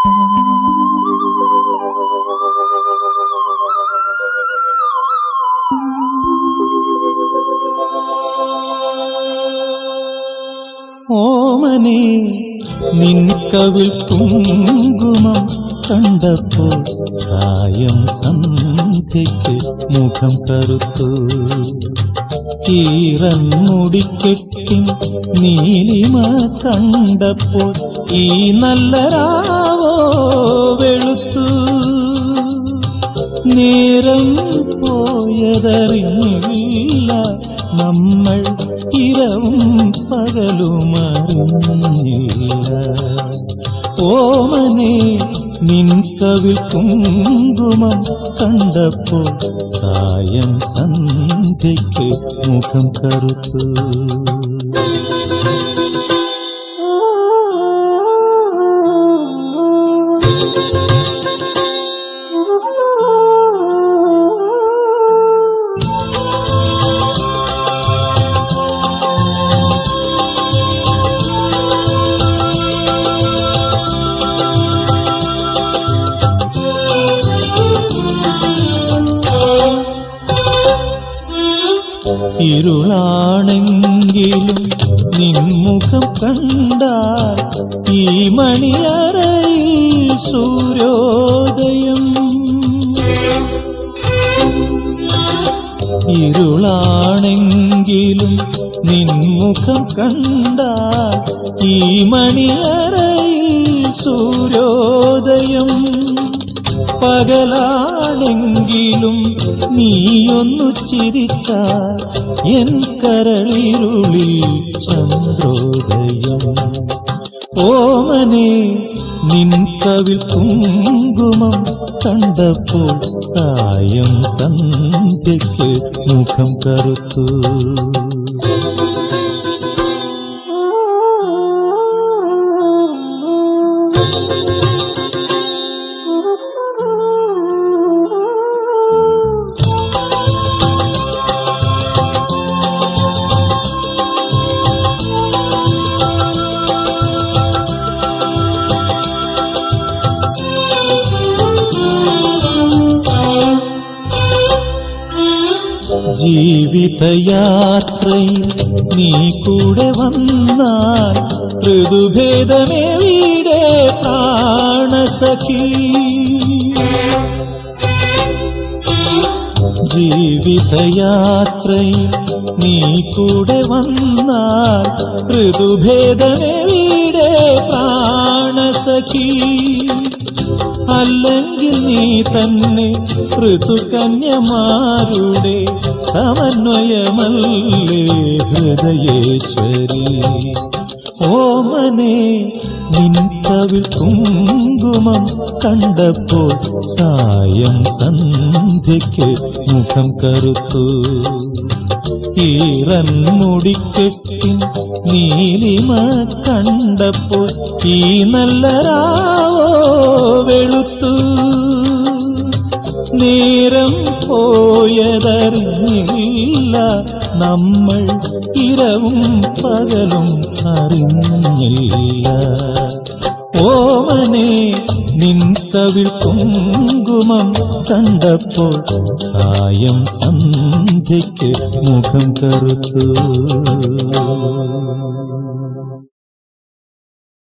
ഓമനേ നിൻ കവിൾ കുങ്കുമം കണ്ടപ്പോൾ സായം സന്ധ്യയ്ക്ക് മുഖം കറുത്തു. ഈറൻ മുടിക്കെട്ടി നീലിമ കണ്ടപ്പോൾ ഈ നല്ല രാവോ വെളുത്തു. നേരം പോയതറിഞ്ഞില്ല, നമ്മൾ ഇരവും പകലുമറിഞ്ഞില്ല. ഓമനേ നിൻ കവിൾ കുങ്കുമം കണ്ടപ്പോൾ സായം സന്ധ്യയ്ക്ക് മുഖം കറുത്തു. ഇരുളാണെങ്കിലും നിൻമുഖം കണ്ടാൽ ഈ മണിയറയിൽ സൂര്യോദയം. ഇരുളാണെങ്കിലും നിൻമുഖം കണ്ടാൽ ഈ മണിയറയിൽ സൂര്യോദയം. പകലാണെങ്കിലും നീയൊന്നു ചിരിച്ചാൽ എൻ കരളിരുളിൽ ചന്ദ്രോദയം. ഓമനേ നിൻ കവിൾ കുങ്കുമം കണ്ടപ്പോൾ സായം സന്ധ്യയ്ക്ക് മുഖം കറുത്തു. ജീവിതയാത്രയിൽ നീ കൂടെ വന്നാൽ ഋതുഭേദമേവിടെ പ്രാണസഖി. ജീവിതയാത്രയിൽ നീ കൂടെ വന്നാൽ ഋതുഭേദമേവിടെ പ്രാണസഖി. അല്ലെങ്കിൽ നീ തന്നെ ഋതുകന്യമാരുടെ സമന്വയമല്ലേ ഹൃദയേശ്വരി. ഓമനേ നിൻ കവിൾ കുങ്കുമം കണ്ടപ്പോൾ സായം സന്ധ്യയ്ക്ക് മുഖം കറുത്തു. ഈറൻ മുടിക്കെട്ടി നീലിമ കണ്ടപ്പോൾ ഈ നല്ല രാവോ വെളുത്തു. നേരം പോയതറിഞ്ഞില്ല, നമ്മൾ ഇരവും പകലും അറിഞ്ഞില്ല. ഓമനേ നിൻ കവിൾ കുങ്കുമം കണ്ടപ്പോൾ സായം സന്ധ്യയ്ക്ക് മുഖം കറുത്തു.